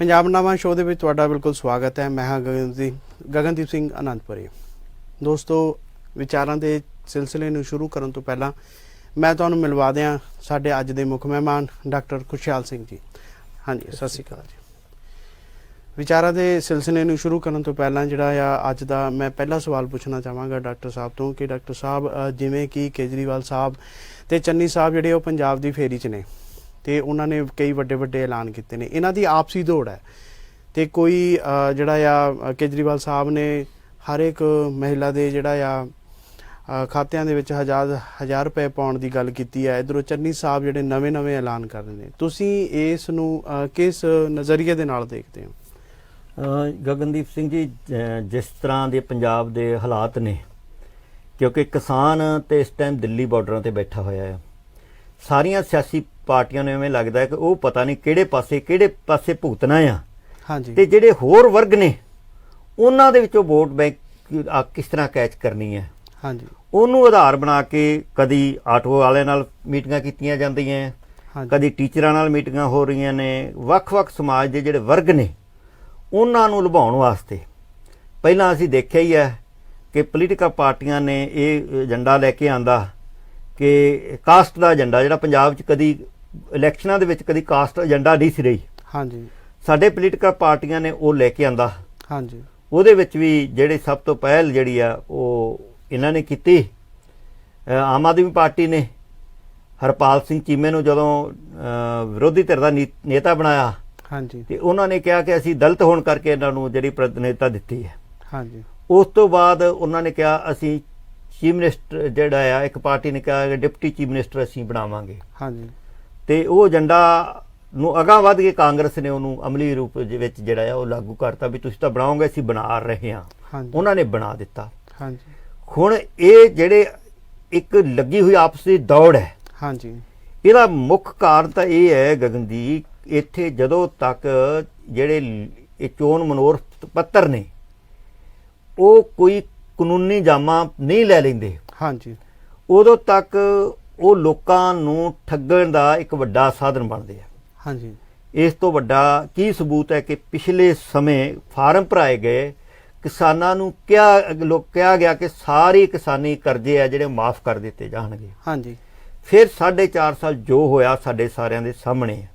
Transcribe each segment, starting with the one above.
पंजाबनामा show ਦੇ ਵਿੱਚ ਤੁਹਾਡਾ ਬਿਲਕੁਲ ਸਵਾਗਤ ਹੈ। ਮੈਂ ਹਾਂ ਗਗਨਦੀਪ ਸਿੰਘ ਅਨੰਦਪੁਰੀ। ਦੋਸਤੋ, ਵਿਚਾਰਾਂ ਦੇ ਸਿਲਸਿਲੇ ਨੂੰ ਸ਼ੁਰੂ ਕਰਨ ਤੋਂ ਪਹਿਲਾਂ ਮੈਂ ਤੁਹਾਨੂੰ ਮਿਲਵਾ ਦਿਆਂ ਸਾਡੇ ਅੱਜ ਦੇ ਮੁੱਖ ਮਹਿਮਾਨ ਡਾਕਟਰ ਖੁਸ਼ਹਾਲ ਸਿੰਘ ਜੀ। ਹਾਂਜੀ, ਸਤਿ ਸ਼੍ਰੀ ਅਕਾਲ ਜੀ। ਵਿਚਾਰਾਂ ਦੇ ਸਿਲਸਿਲੇ ਨੂੰ ਸ਼ੁਰੂ ਕਰਨ ਤੋਂ ਪਹਿਲਾਂ ਜਿਹੜਾ ਆ ਅੱਜ ਦਾ ਮੈਂ ਪਹਿਲਾ ਸਵਾਲ ਪੁੱਛਣਾ ਚਾਹਾਂਗਾ ਡਾਕਟਰ ਸਾਹਿਬ ਤੋਂ ਕਿ ਡਾਕਟਰ ਸਾਹਿਬ, ਜਿਵੇਂ ਕਿ ਕੇਜਰੀਵਾਲ ਸਾਹਿਬ ਤੇ ਚੰਨੀ ਸਾਹਿਬ ਜਿਹੜੇ ਉਹ ਪੰਜਾਬ ਦੀ ਫੇਰੀ 'ਚ ਨੇ ਤੇ ਉਹਨਾਂ ਨੇ ਕਈ ਵੱਡੇ ਵੱਡੇ ਐਲਾਨ ਕੀਤੇ ਨੇ। ਇਹਨਾਂ ਦੀ ਆਪਸੀ ਦੌੜ ਹੈ ਤੇ ਕੋਈ ਜਿਹੜਾ ਆ ਕੇਜਰੀਵਾਲ ਸਾਹਿਬ ਨੇ ਹਰ ਇੱਕ ਮਹਿਲਾ ਦੇ ਜਿਹੜਾ ਆ ਖਾਤਿਆਂ ਦੇ ਵਿੱਚ ਹਜ਼ਾਰ ਰੁਪਏ ਪਾਉਣ ਦੀ ਗੱਲ ਕੀਤੀ ਹੈ। ਇੱਧਰੋਂ ਚੰਨੀ ਸਾਹਿਬ ਜਿਹੜੇ ਨਵੇਂ ਐਲਾਨ ਕਰ ਰਹੇ ਨੇ। ਤੁਸੀਂ ਇਸ ਨੂੰ ਕਿਸ ਨਜ਼ਰੀਏ ਦੇ ਨਾਲ ਦੇਖਦੇ ਹੋ? ਗਗਨਦੀਪ ਸਿੰਘ ਜੀ, ਜਿਸ ਤਰ੍ਹਾਂ ਦੇ ਪੰਜਾਬ ਦੇ ਹਾਲਾਤ ਨੇ, ਕਿਉਂਕਿ ਕਿਸਾਨ ਤੇ ਇਸ ਟਾਈਮ ਦਿੱਲੀ ਬਾਰਡਰਾਂ ਤੇ ਬੈਠਾ ਹੋਇਆ ਹੈ, ਸਾਰੀਆਂ ਸਿਆਸੀ ਪਾਰਟੀਆਂ ਨੂੰ ਐਵੇਂ ਲੱਗਦਾ ਹੈ ਕਿ ਉਹ ਪਤਾ ਨਹੀਂ ਕਿਹੜੇ ਪਾਸੇ ਭੁਗਤਣਾ ਆ। ਹਾਂਜੀ। ਤੇ ਜਿਹੜੇ ਹੋਰ ਵਰਗ ਨੇ ਉਹਨਾਂ ਦੇ ਵਿੱਚੋਂ ਵੋਟ ਬੈਂਕ ਕਿਸ ਤਰ੍ਹਾਂ ਕੈਚ ਕਰਨੀ ਹੈ, ਹਾਂਜੀ, ਉਹਨੂੰ ਆਧਾਰ ਬਣਾ ਕੇ ਕਦੀ ਆਟੋ ਵਾਲਿਆਂ ਨਾਲ ਮੀਟਿੰਗਾਂ ਕੀਤੀਆਂ ਜਾਂਦੀਆਂ, ਕਦੀ ਟੀਚਰਾਂ ਨਾਲ ਮੀਟਿੰਗਾਂ ਹੋ ਰਹੀਆਂ ਨੇ। ਵੱਖ-ਵੱਖ ਸਮਾਜ ਦੇ ਜਿਹੜੇ ਵਰਗ ਨੇ ਉਹਨਾਂ ਨੂੰ ਲੁਭਾਉਣ ਵਾਸਤੇ ਪਹਿਲਾਂ ਅਸੀਂ ਦੇਖਿਆ ਹੀ ਹੈ ਕਿ ਪੋਲੀਟੀਕਲ ਪਾਰਟੀਆਂ ਨੇ ਇਹ ਏਜੰਡਾ ਲੈ ਕੇ ਆਂਦਾ ਕਿ ਕਾਸਟ ਦਾ ਏਜੰਡਾ, ਜਿਹੜਾ ਪੰਜਾਬ 'ਚ ਕਦੀ ਇਲੈਕਸ਼ਨਾਂ ਦੇ ਵਿੱਚ ਕਦੀ ਕਾਸਟ ਏਜੰਡਾ ਨਹੀਂ ਸੀ ਰਹੀ। ਹਾਂਜੀ। ਸਾਡੇ ਪੋਲੀਟੀਕਲ ਪਾਰਟੀਆਂ ਨੇ ਉਹ ਲੈ ਕੇ ਆਂਦਾ। ਹਾਂਜੀ। ਉਹਦੇ ਵਿੱਚ ਵੀ ਜਿਹੜੀ ਸਭ ਤੋਂ ਪਹਿਲ ਜਿਹੜੀ ਆ ਉਹ ਇਹਨਾਂ ਨੇ ਕੀਤੀ, ਆਮ ਆਦਮੀ ਪਾਰਟੀ ਨੇ ਹਰਪਾਲ ਸਿੰਘ ਚੀਮੇ ਨੂੰ ਜਦੋਂ ਵਿਰੋਧੀ ਧਿਰ ਦਾ ਨੇਤਾ ਬਣਾਇਆ। ਹਾਂਜੀ। ਤੇ ਉਹਨਾਂ ਨੇ ਕਿਹਾ ਕਿ ਅਸੀਂ ਦਲਿਤ ਹੋਣ ਕਰਕੇ ਇਹਨਾਂ ਨੂੰ ਜਿਹੜੀ ਪ੍ਰਤੀਨਿਧਤਾ ਦਿੱਤੀ ਹੈ। ਹਾਂਜੀ। ਉਸ ਤੋਂ ਬਾਅਦ ਉਹਨਾਂ ਨੇ ਕਿਹਾ ਅਸੀਂ ਚੀਫ ਮਿਨਿਸਟਰ ਜਿਹੜਾ ਆ, ਇੱਕ ਪਾਰਟੀ ਨੇ ਕਿਹਾ ਕਿ ਡਿਪਟੀ ਚੀਫ ਮਿਨਿਸਟਰ ਅਸੀਂ ਬਣਾਵਾਂਗੇ। ਹਾਂਜੀ। ਤੇ ਉਹ ਏਜੰਡਾ ਨੂੰ ਅਗਾਂਹ ਵੱਧ ਕੇ ਕਾਂਗਰਸ ਨੇ ਉਹਨੂੰ ਅਮਲੀ ਰੂਪ ਵਿੱਚ ਜਿਹੜਾ ਆ ਉਹ ਲਾਗੂ ਕਰਤਾ ਵੀ ਤੁਸੀਂ ਤਾਂ ਬਣਾਓਗੇ, ਅਸੀਂ ਬਣਾ ਰਹੇ ਹਾਂ। ਉਹਨਾਂ ਨੇ ਬਣਾ ਦਿੱਤਾ। ਹਾਂਜੀ। ਹੁਣ ਇਹ ਜਿਹੜੇ ਇੱਕ ਲੱਗੀ ਹੋਈ ਆਪਸੀ ਦੌੜ ਹੈ, ਹਾਂਜੀ, ਇਹਦਾ ਮੁੱਖ ਕਾਰਨ ਤਾਂ ਇਹ ਹੈ ਗਗਨ ਜੀ, ਇੱਥੇ ਜਦੋਂ ਤੱਕ ਜਿਹੜੇ ਇਹ ਚੋਣ ਮਨੋਰਥ ਪੱਤਰ ਨੇ ਉਹ ਕੋਈ ਕਾਨੂੰਨੀ ਜਾਮਾ ਨਹੀਂ ਲੈ ਲੈਂਦੇ, ਹਾਂਜੀ, ਉਦੋਂ ਤੱਕ ਉਹ ਲੋਕਾਂ ਨੂੰ ਠੱਗਣ ਦਾ ਇੱਕ ਵੱਡਾ ਸਾਧਨ ਬਣਦੇ ਆ। ਹਾਂਜੀ। ਇਸ ਤੋਂ ਵੱਡਾ ਕੀ ਸਬੂਤ ਹੈ ਕਿ ਪਿਛਲੇ ਸਮੇਂ ਫਾਰਮ ਭਰਾਏ ਗਏ, ਕਿਸਾਨਾਂ ਨੂੰ ਕਿਹਾ ਗਿਆ ਕਿ ਸਾਰੀ ਕਿਸਾਨੀ ਕਰਜ਼ੇ ਆ ਜਿਹੜੇ ਮਾਫ ਕਰ ਦਿੱਤੇ ਜਾਣਗੇ। ਹਾਂਜੀ। ਫਿਰ 4.5 ਸਾਲ ਜੋ ਹੋਇਆ ਸਾਡੇ ਸਾਰਿਆਂ ਦੇ ਸਾਹਮਣੇ ਹੈ।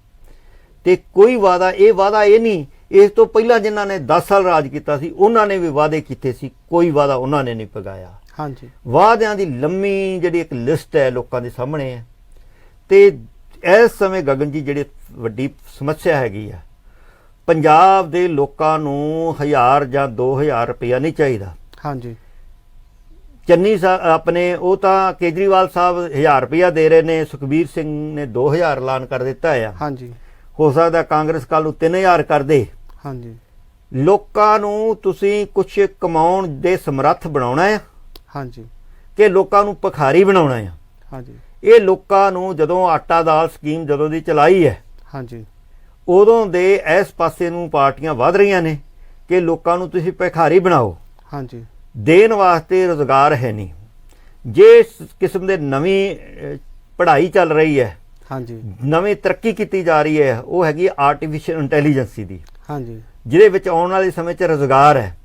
ਤੇ ਕੋਈ ਵਾਅਦਾ ਇਹ ਨਹੀਂ, ਇਸ ਤੋਂ ਪਹਿਲਾਂ ਜਿਨ੍ਹਾਂ ਨੇ 10 ਸਾਲ ਰਾਜ ਕੀਤਾ ਸੀ ਉਹਨਾਂ ਨੇ ਵੀ ਵਾਅਦੇ ਕੀਤੇ ਸੀ, ਕੋਈ ਵਾਅਦਾ ਉਹਨਾਂ ਨੇ ਨਹੀਂ ਪੁਗਾਇਆ। ਹਾਂਜੀ। ਵਾਅਦਿਆਂ ਦੀ ਲੰਮੀ ਜਿਹੜੀ ਇੱਕ ਲਿਸਟ ਹੈ ਲੋਕਾਂ ਦੇ ਸਾਹਮਣੇ ਹੈ। ਤੇ ਇਸ ਸਮੇਂ ਗਗਨ ਜੀ ਜਿਹੜੀ ਵੱਡੀ ਸਮੱਸਿਆ ਹੈਗੀ ਆ, ਪੰਜਾਬ ਦੇ ਲੋਕਾਂ ਨੂੰ 1000 ਜਾਂ 2000 ਰੁਪਇਆ ਨਹੀਂ ਚਾਹੀਦਾ। ਹਾਂਜੀ। ਚੰਨੀ ਸਾਹਿਬ ਆਪਣੇ ਉਹ ਤਾਂ ਕੇਜਰੀਵਾਲ ਸਾਹਿਬ 1000 ਰੁਪਇਆ ਦੇ ਰਹੇ ਨੇ, ਸੁਖਬੀਰ ਸਿੰਘ ਨੇ 2000 ਐਲਾਨ ਕਰ ਦਿੱਤਾ ਆ। ਹਾਂਜੀ। ਹੋ ਸਕਦਾ ਕਾਂਗਰਸ ਕੱਲ ਨੂੰ 3000 ਕਰ ਦੇ। ਹਾਂਜੀ। ਲੋਕਾਂ ਨੂੰ ਤੁਸੀਂ ਕੁਛ ਕਮਾਉਣ ਦੇ ਸਮਰੱਥ ਬਣਾਉਣਾ ਹੈ, ਹਾਂਜੀ, ਕਿ ਲੋਕਾਂ ਨੂੰ ਭਿਖਾਰੀ ਬਣਾਉਣਾ ਹੈ। ਹਾਂਜੀ। ਇਹ ਲੋਕਾਂ ਨੂੰ ਜਦੋਂ ਆਟਾ ਦਾਲ ਸਕੀਮ ਜਦੋਂ ਦੀ ਚਲਾਈ ਹੈ, ਹਾਂਜੀ, ਉਦੋਂ ਦੇ ਇਸ ਪਾਸੇ ਨੂੰ ਪਾਰਟੀਆਂ ਵੱਧ ਰਹੀਆਂ ਨੇ ਕਿ ਲੋਕਾਂ ਨੂੰ ਤੁਸੀਂ ਭਿਖਾਰੀ ਬਣਾਓ। ਹਾਂਜੀ। ਦੇਣ ਵਾਸਤੇ ਰੁਜ਼ਗਾਰ ਹੈ ਨਹੀਂ। ਜੇ ਕਿਸਮ ਦੇ ਨਵੀਂ ਪੜ੍ਹਾਈ ਚੱਲ ਰਹੀ ਹੈ, ਹਾਂਜੀ, ਨਵੀਂ ਤਰੱਕੀ ਕੀਤੀ ਜਾ ਰਹੀ ਹੈ, ਉਹ ਹੈਗੀ ਆਰਟੀਫਿਸ਼ੀਅਲ ਇੰਟੈਲੀਜੈਂਸੀ ਦੀ। ਹਾਂਜੀ। ਜਿਹਦੇ ਵਿੱਚ ਆਉਣ ਵਾਲੇ ਸਮੇਂ 'ਚ ਰੁਜ਼ਗਾਰ ਹੈ।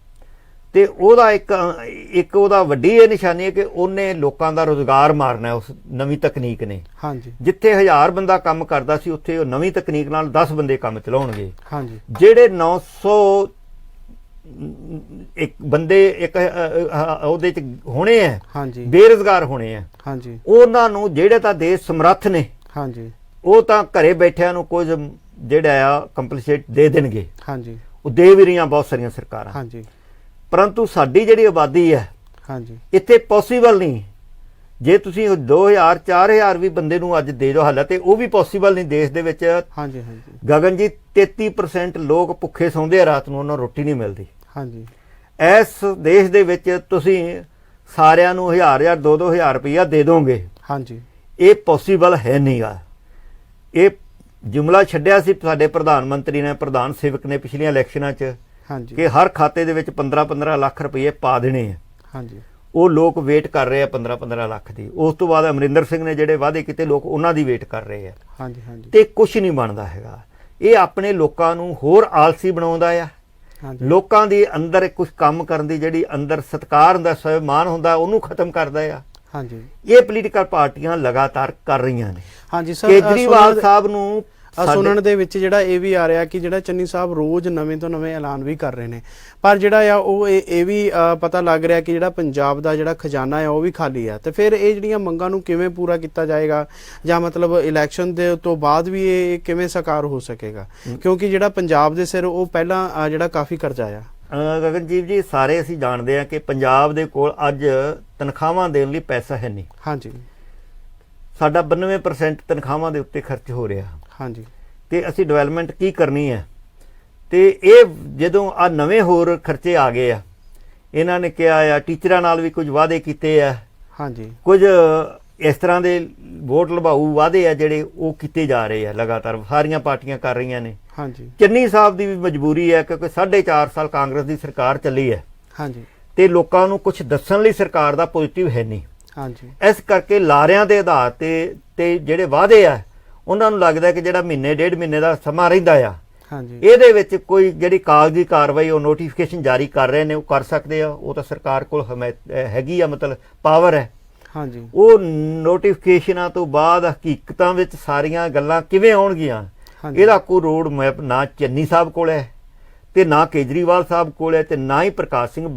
ਤੇ ਉਹਦਾ ਇੱਕ ਉਹਦਾ ਵੱਡੀ ਇਹ ਨਿਸ਼ਾਨੀ ਹੈ ਕਿ ਉਹਨੇ ਲੋਕਾਂ ਦਾ ਰੁਜ਼ਗਾਰ ਮਾਰਨਾ ਉਸ ਨਵੀਂ ਤਕਨੀਕ ਨੇ। ਹਾਂਜੀ। ਜਿੱਥੇ 1000 ਬੰਦਾ ਕੰਮ ਕਰਦਾ ਸੀ ਉੱਥੇ ਉਹ ਨਵੀਂ ਤਕਨੀਕ ਨਾਲ 10 ਬੰਦੇ ਕੰਮ ਚਲਾਉਣਗੇ। ਹਾਂਜੀ। ਜਿਹੜੇ 900 ਇੱਕ ਬੰਦੇ ਇੱਕ ਉਹਦੇ 'ਚ ਹੋਣੇ ਹੈ, ਹਾਂਜੀ, ਬੇਰੁਜ਼ਗਾਰ ਹੋਣੇ ਹੈ। ਹਾਂਜੀ। ਉਹਨਾਂ ਨੂੰ ਜਿਹੜੇ ਤਾਂ ਦੇਸ਼ ਸਮਰੱਥ ਨੇ, ਹਾਂਜੀ, ਉਹ ਤਾਂ ਘਰੇ ਬੈਠਿਆਂ ਨੂੰ ਕੁਝ ਜਿਹੜਾ ਆ ਕੰਪਨਸੇਟ ਦੇ ਦੇਣਗੇ। ਹਾਂਜੀ। ਉਹ ਦੇ ਵੀ ਰਹੀਆਂ ਬਹੁਤ ਸਾਰੀਆਂ ਸਰਕਾਰਾਂ। ਹਾਂਜੀ। ਪਰੰਤੂ ਸਾਡੀ ਜਿਹੜੀ ਆਬਾਦੀ ਹੈ, ਹਾਂਜੀ, ਇੱਥੇ ਪੋਸੀਬਲ ਨਹੀਂ। ਜੇ ਤੁਸੀਂ 2000 4000 ਵੀ ਬੰਦੇ ਨੂੰ ਅੱਜ ਦੇ ਦਿਓ, ਹਾਲਾਂਕਿ ਉਹ ਵੀ ਪੋਸੀਬਲ ਨਹੀਂ ਦੇਸ਼ ਦੇ ਵਿੱਚ। ਹਾਂਜੀ। ਹਾਂਜੀ। ਗਗਨ ਜੀ, 33% ਲੋਕ ਭੁੱਖੇ ਸੌਂਦੇ ਆ ਰਾਤ ਨੂੰ, ਉਹਨਾਂ ਨੂੰ ਰੋਟੀ ਨਹੀਂ ਮਿਲਦੀ। ਹਾਂਜੀ। ਇਸ ਦੇਸ਼ ਦੇ ਵਿੱਚ ਤੁਸੀਂ ਸਾਰਿਆਂ ਨੂੰ 1000 2000 ਰੁਪਈਆ ਦੇ ਦੋਗੇ। ਹਾਂਜੀ। ਇਹ ਪੋਸੀਬਲ ਹੈ ਨਹੀਂਗਾ। ਇਹ ਜੁਮਲਾ ਛੱਡਿਆ ਸੀ ਸਾਡੇ ਪ੍ਰਧਾਨ ਮੰਤਰੀ ਨੇ, ਪ੍ਰਧਾਨ ਸੇਵਕ ਨੇ ਪਿਛਲੀਆਂ ਇਲੈਕਸ਼ਨਾਂ 'ਚ, ਹਾਂਜੀ, ਕਿ ਹਰ ਖਾਤੇ ਦੇ ਵਿੱਚ 15-15 ਲੱਖ ਰੁਪਏ ਪਾ ਦੇਣੇ ਆ। ਹਾਂਜੀ। ਉਹ ਲੋਕ ਵੇਟ ਕਰ ਰਹੇ ਆ 15-15 ਲੱਖ ਦੀ। ਉਸ ਤੋਂ ਬਾਅਦ ਅਮਰਿੰਦਰ ਸਿੰਘ ਨੇ ਜਿਹੜੇ ਵਾਅਦੇ ਕੀਤੇ, ਲੋਕ ਉਹਨਾਂ ਦੀ ਵੇਟ ਕਰ ਰਹੇ ਆ। ਹਾਂਜੀ। ਹਾਂਜੀ। ਤੇ ਕੁਛ ਨਹੀਂ ਬਣਦਾ ਹੈਗਾ। ਇਹ ਆਪਣੇ ਲੋਕਾਂ ਨੂੰ ਹੋਰ ਆਲਸੀ ਬਣਾਉਂਦਾ ਆ। ਹਾਂਜੀ ਲੋਕਾਂ ਦੇ ਅੰਦਰ ਕੁਝ ਕੰਮ ਕਰਨ ਦੀ ਜਿਹੜੀ ਅੰਦਰ ਸਤਿਕਾਰ ਹੁੰਦਾ, ਸਵੈਮਾਨ ਹੁੰਦਾ, ਉਹਨੂੰ ਖਤਮ ਕਰਦਾ ਆ। ਹਾਂਜੀ ਇਹ ਪੋਲੀਟੀਕਲ ਪਾਰਟੀਆਂ ਲਗਾਤਾਰ ਕਰ ਰਹੀਆਂ ਨੇ। ਹਾਂਜੀ ਸਰ, ਕੇਜਰੀਵਾਲ ਸਾਹਿਬ ਨੂੰ ਸੁਣਨ ਦੇ ਵਿੱਚ ਜਿਹੜਾ ਇਹ ਵੀ ਆ ਰਿਹਾ ਕਿ ਜਿਹੜਾ ਚੰਨੀ ਸਾਹਿਬ ਰੋਜ਼ ਨਵੇਂ ਤੋਂ ਨਵੇਂ ਐਲਾਨ ਵੀ ਕਰ ਰਹੇ ਨੇ, ਪਰ ਜਿਹੜਾ ਆ ਉਹ ਇਹ ਵੀ ਪਤਾ ਲੱਗ ਰਿਹਾ ਕਿ ਜਿਹੜਾ ਪੰਜਾਬ ਦਾ ਜਿਹੜਾ ਖਜ਼ਾਨਾ ਆ ਉਹ ਵੀ ਖਾਲੀ ਆ। ਤੇ ਫਿਰ ਇਹ ਜਿਹੜੀਆਂ ਮੰਗਾਂ ਨੂੰ ਕਿਵੇਂ ਪੂਰਾ ਕੀਤਾ ਜਾਏਗਾ, ਜਾਂ ਮਤਲਬ ਇਲੈਕਸ਼ਨ ਦੇ ਤੋਂ ਬਾਅਦ ਵੀ ਇਹ ਕਿਵੇਂ ਸਾਕਾਰ ਹੋ ਸਕੇਗਾ, ਕਿਉਂਕਿ ਜਿਹੜਾ ਪੰਜਾਬ ਦੇ ਸਿਰ ਉਹ ਪਹਿਲਾਂ ਜਿਹੜਾ ਕਾਫੀ ਕਰਜ਼ਾ ਆ। ਗਗਨਜੀਤ ਜੀ, ਸਾਰੇ ਅਸੀਂ ਜਾਣਦੇ ਹਾਂ ਕਿ ਪੰਜਾਬ ਦੇ ਕੋਲ ਅੱਜ ਤਨਖਾਹਾਂ ਦੇਣ ਲਈ ਪੈਸਾ ਹੈ ਨਹੀਂ। ਹਾਂਜੀ, ਸਾਡਾ 92% ਤਨਖਾਹਾਂ ਦੇ ਉੱਤੇ ਖਰਚ ਹੋ ਰਿਹਾ। ਹਾਂਜੀ, ਤੇ ਅਸੀਂ ਡਿਵੈਲਪਮੈਂਟ ਕੀ ਕਰਨੀ ਹੈ? ਤੇ ਇਹ ਜਦੋਂ ਆ ਨਵੇਂ ਹੋਰ ਖਰਚੇ ਆ ਗਏ ਆ, ਇਹਨਾਂ ਨੇ ਕਿਹਾ ਆ ਟੀਚਰਾਂ ਨਾਲ ਵੀ ਕੁਝ ਵਾਅਦੇ ਕੀਤੇ ਆ। ਹਾਂਜੀ, ਕੁਝ ਇਸ ਤਰ੍ਹਾਂ ਦੇ ਵੋਟ ਲਵਾਊ ਵਾਅਦੇ ਆ ਜਿਹੜੇ ਉਹ ਕੀਤੇ ਜਾ ਰਹੇ ਆ, ਲਗਾਤਾਰ ਸਾਰੀਆਂ ਪਾਰਟੀਆਂ ਕਰ ਰਹੀਆਂ ਨੇ। ਹਾਂਜੀ, ਚੰਨੀ ਸਾਹਿਬ ਦੀ ਵੀ ਮਜਬੂਰੀ ਹੈ ਕਿਉਂਕਿ 4.5 ਸਾਲ ਕਾਂਗਰਸ ਦੀ ਸਰਕਾਰ ਚੱਲੀ ਹੈ। ਹਾਂਜੀ, ਤੇ ਲੋਕਾਂ ਨੂੰ ਕੁਝ ਦੱਸਣ ਲਈ ਸਰਕਾਰ ਦਾ ਪੋਜ਼ਿਟਿਵ ਹੈ ਨਹੀਂ। ਹਾਂਜੀ, ਇਸ ਕਰਕੇ ਲਾਰਿਆਂ ਦੇ ਆਧਾਰ ਤੇ ਜਿਹੜੇ ਵਾਅਦੇ ਆ, ਉਹਨਾਂ ਨੂੰ ਲੱਗਦਾ ਕਿ ਜਿਹੜਾ ਮਹੀਨੇ ਡੇਢ ਮਹੀਨੇ ਦਾ ਸਮਾਂ ਰਹਿੰਦਾ ਆ, ਹਾਂਜੀ, ਇਹਦੇ ਵਿੱਚ ਕੋਈ ਜਿਹੜੀ ਕਾਗਜ਼ੀ ਕਾਰਵਾਈ ਉਹ ਨੋਟੀਫਿਕੇਸ਼ਨ ਜਾਰੀ ਕਰ ਰਹੇ ਨੇ, ਉਹ ਕਰ ਸਕਦੇ ਆ। ਉਹ ਤਾਂ ਸਰਕਾਰ ਕੋਲ ਹੈਗੀ ਆ, ਮਤਲਬ ਪਾਵਰ ਹੈ। ਹਾਂਜੀ, ਉਹ ਨੋਟੀਫਿਕੇਸ਼ਨਾਂ ਤੋਂ ਬਾਅਦ ਹਕੀਕਤਾਂ ਵਿੱਚ ਸਾਰੀਆਂ ਗੱਲਾਂ ਕਿਵੇਂ ਆਉਣਗੀਆਂ, ਇਹਦਾ ਕੋਈ ਰੋਡ ਮੈਪ ਨਾ ਚੰਨੀ ਸਾਹਿਬ ਕੋਲ ਹੈ, ਤੇ ਨਾ ਕੇਜਰੀਵਾਲ ਸਾਹਿਬ ਕੋਲ ਹੈ, ਤੇ ਨਾ ਹੀ ਪ੍ਰਕਾਸ਼ ਸਿੰਘ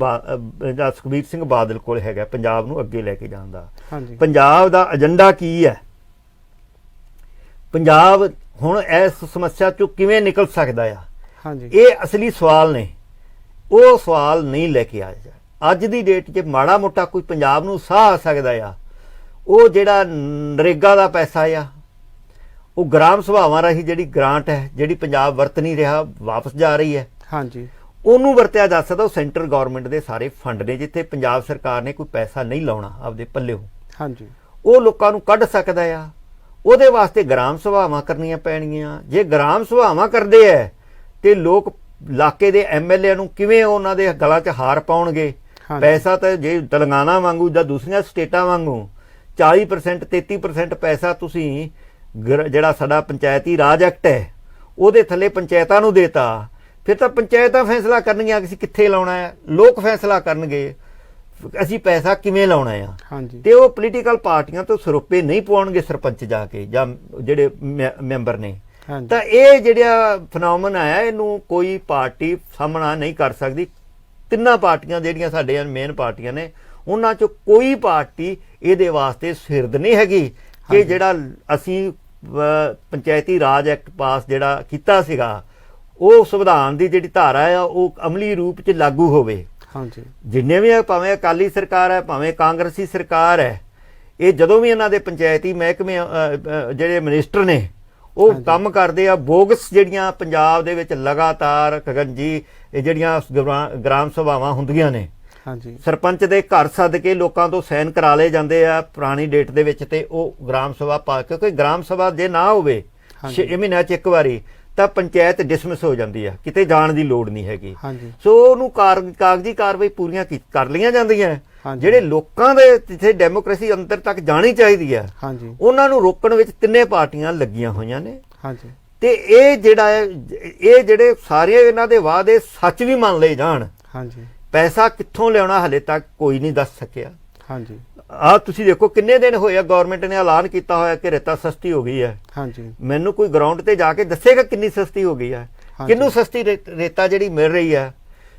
ਜਾਂ ਸੁਖਬੀਰ ਸਿੰਘ ਬਾਦਲ ਕੋਲ ਹੈਗਾ ਪੰਜਾਬ ਨੂੰ ਅੱਗੇ ਲੈ ਕੇ ਜਾਣ ਦਾ। ਹਾਂਜੀ, ਪੰਜਾਬ ਦਾ ਏਜੰਡਾ ਕੀ ਹੈ? ਪੰਜਾਬ ਹੁਣ ਇਸ ਸਮੱਸਿਆ ਚੋਂ ਕਿਵੇਂ ਨਿਕਲ ਸਕਦਾ ਆ? ਹਾਂਜੀ, ਇਹ ਅਸਲੀ ਸਵਾਲ ਨੇ। ਉਹ ਸਵਾਲ ਨਹੀਂ ਲੈ ਕੇ ਆਇਆ। ਅੱਜ ਦੀ ਡੇਟ 'ਚ ਮਾੜਾ ਮੋਟਾ ਕੋਈ ਪੰਜਾਬ ਨੂੰ ਸਾਹ ਆ ਸਕਦਾ ਆ, ਉਹ ਜਿਹੜਾ ਨਰੇਗਾ ਦਾ ਪੈਸਾ ਆ, ਉਹ ਗ੍ਰਾਮ ਸਭਾਵਾਂ ਰਾਹੀਂ ਜਿਹੜੀ ਗ੍ਰਾਂਟ ਹੈ, ਜਿਹੜੀ ਪੰਜਾਬ ਵਰਤ ਨਹੀਂ ਰਿਹਾ, ਵਾਪਸ ਜਾ ਰਹੀ ਹੈ। ਹਾਂਜੀ, ਉਹਨੂੰ ਵਰਤਿਆ ਜਾ ਸਕਦਾ। ਉਹ ਸੈਂਟਰ ਗਵਰਨਮੈਂਟ ਦੇ ਸਾਰੇ ਫੰਡ ਨੇ, ਜਿੱਥੇ ਪੰਜਾਬ ਸਰਕਾਰ ਨੇ ਕੋਈ ਪੈਸਾ ਨਹੀਂ ਲਾਉਣਾ ਆਪਦੇ ਪੱਲਿਓਂ। ਹਾਂਜੀ, ਉਹ ਲੋਕਾਂ ਨੂੰ ਕੱਢ ਸਕਦਾ ਆ। ਉਹਦੇ ਵਾਸਤੇ ਗ੍ਰਾਮ ਸਭਾਵਾਂ ਕਰਨੀਆਂ ਪੈਣਗੀਆਂ। ਜੇ ਗ੍ਰਾਮ ਸਭਾਵਾਂ ਕਰਦੇ ਹੈ ਤੇ ਲੋਕ ਇਲਾਕੇ ਦੇ ਐਮਐਲਏ ਨੂੰ ਕਿਵੇਂ ਉਹਨਾਂ ਦੇ ਗਲਾਂ 'ਚ ਹਾਰ ਪਾਉਣਗੇ? ਪੈਸਾ ਤਾਂ ਜੇ ਤੇਲੰਗਾਨਾ ਵਾਂਗੂ ਜਾਂ ਦੂਸਰੀਆਂ ਸਟੇਟਾਂ ਵਾਂਗੂ 40% 33% ਪੈਸਾ ਤੁਸੀਂ ਜਿਹੜਾ ਸਾਡਾ ਪੰਚਾਇਤੀ ਰਾਜ ਐਕਟ ਹੈ ਉਹਦੇ ਥੱਲੇ ਪੰਚਾਇਤਾਂ ਨੂੰ ਦੇਤਾ, ਫਿਰ ਤਾਂ ਪੰਚਾਇਤਾਂ ਫੈਸਲਾ ਕਰਨਗੀਆਂ ਅਸੀਂ ਕਿੱਥੇ ਲਾਉਣਾ ਹੈ। ਲੋਕ ਫੈਸਲਾ ਕਰਨਗੇ ਅਸੀਂ ਪੈਸਾ ਕਿਵੇਂ ਲਾਉਣਾ ਆ। ਹਾਂਜੀ, ਤੇ ਉਹ ਪੋਲੀਟੀਕਲ ਪਾਰਟੀਆਂ ਤੋਂ ਸਰੋਪੇ ਨਹੀਂ ਪਾਉਣਗੇ ਸਰਪੰਚ ਜਾ ਕੇ ਜਾਂ ਜਿਹੜੇ ਮੈਂਬਰ ਨੇ। ਤਾਂ ਇਹ ਜਿਹੜਾ ਫਨੋਮਨ ਆਇਆ, ਇਹਨੂੰ ਕੋਈ ਪਾਰਟੀ ਸਾਹਮਣਾ ਨਹੀਂ ਕਰ ਸਕਦੀ। ਤਿੰਨਾਂ ਪਾਰਟੀਆਂ ਜਿਹੜੀਆਂ ਸਾਡੇ ਮੇਨ ਪਾਰਟੀਆਂ ਨੇ, ਉਹਨਾਂ 'ਚੋਂ ਕੋਈ ਪਾਰਟੀ ਇਹਦੇ ਵਾਸਤੇ ਸਿਰਦ ਨਹੀਂ ਹੈਗੀ ਕਿ ਜਿਹੜਾ ਅਸੀਂ ਪੰਚਾਇਤੀ ਰਾਜ ਐਕਟ ਪਾਸ ਜਿਹੜਾ ਕੀਤਾ ਸੀਗਾ, ਉਹ ਸੰਵਿਧਾਨ ਦੀ ਜਿਹੜੀ ਧਾਰਾ ਆ ਉਹ ਅਮਲੀ ਰੂਪ 'ਚ ਲਾਗੂ ਹੋਵੇ। ਹਾਂਜੀ, ਜਿੰਨੇ ਵੀ ਭਾਵੇਂ ਅਕਾਲੀ ਸਰਕਾਰ ਹੈ, ਭਾਵੇਂ ਕਾਂਗਰਸੀ ਸਰਕਾਰ ਹੈ, ਇਹ ਜਦੋਂ ਵੀ ਇਹਨਾਂ ਦੇ ਪੰਚਾਇਤੀ ਮਹਿਕਮੇ ਜਿਹੜੇ ਮਿਨਿਸਟਰ ਨੇ ਉਹ ਕੰਮ ਕਰਦੇ ਆ, ਬੋਗਸ ਜਿਹੜੀਆਂ ਪੰਜਾਬ ਦੇ ਵਿੱਚ ਲਗਾਤਾਰ ਗਗਨਜੀ ਇਹ ਜਿਹੜੀਆਂ ਗ੍ਰਾਮ ਸਭਾਵਾਂ ਹੁੰਦੀਆਂ ਨੇ, ਹਾਂਜੀ, ਸਰਪੰਚ ਦੇ ਘਰ ਸੱਦ ਕੇ ਲੋਕਾਂ ਤੋਂ ਸਾਈਨ ਕਰਾ ਲਏ ਜਾਂਦੇ ਆ ਪੁਰਾਣੀ ਡੇਟ ਦੇ ਵਿੱਚ, ਤੇ ਉਹ ਗ੍ਰਾਮ ਸਭਾ ਪਾ, ਕਿਉਂਕਿ ਗ੍ਰਾਮ ਸਭਾ ਜੇ ਨਾ ਹੋਵੇ 6 ਮਹੀਨਿਆਂ 'ਚ ਇੱਕ ਵਾਰੀ, ਤਾਂ ਪੰਚਾਇਤ ਡਿਸਮਿਸ ਹੋ ਜਾਂਦੀ ਆ, ਕਿਤੇ ਜਾਣ ਦੀ ਲੋੜ ਨਹੀਂ ਹੈਗੀ। ਸੋ ਉਹਨੂੰ ਕਾਗਜ਼ੀ ਕਾਰਵਾਈ ਪੂਰੀਆਂ ਕਰ ਲਈਆਂ ਜਾਂਦੀਆਂ। ਜਿਹੜੇ ਲੋਕਾਂ ਦੇ ਜਿੱਥੇ ਡੈਮੋਕ੍ਰੇਸੀ ਅੰਦਰ ਤੱਕ ਜਾਣੀ ਚਾਹੀਦੀ ਹੈ, ਉਹਨਾਂ ਨੂੰ ਰੋਕਣ ਵਿੱਚ ਤਿੰਨੇ ਪਾਰਟੀਆਂ ਲੱਗੀਆਂ ਹੋਈਆਂ ਨੇ। ਤੇ ਇਹ ਜਿਹੜੇ ਸਾਰੇ ਇਹਨਾਂ ਦੇ ਵਾਅਦੇ ਸੱਚ ਵੀ ਮੰਨ ਲਏ ਜਾਣ, ਪੈਸਾ ਕਿੱਥੋਂ ਲਿਆਉਣਾ ਹਲੇ ਤੱਕ ਕੋਈ ਨਹੀਂ ਦੱਸ ਸਕਿਆ। ਆ ਤੁਸੀਂ ਦੇਖੋ ਕਿੰਨੇ ਦਿਨ ਹੋਏ ਆ ਗਵਰਨਮੈਂਟ ਨੇ ਐਲਾਨ ਕੀਤਾ ਹੋਇਆ ਕਿ ਰੇਤਾ ਸਸਤੀ ਹੋ ਗਈ ਹੈ। ਮੈਨੂੰ ਕੋਈ ਗਰਾਊਂਡ ਤੇ ਜਾ ਕੇ ਦੱਸੇਗਾ ਕਿੰਨੀ ਸਸਤੀ ਹੋ ਗਈ ਹੈ? ਕਿੰਨੂੰ ਸਸਤੀ ਰੇਤਾ ਜਿਹੜੀ ਮਿਲ ਰਹੀ ਹੈ?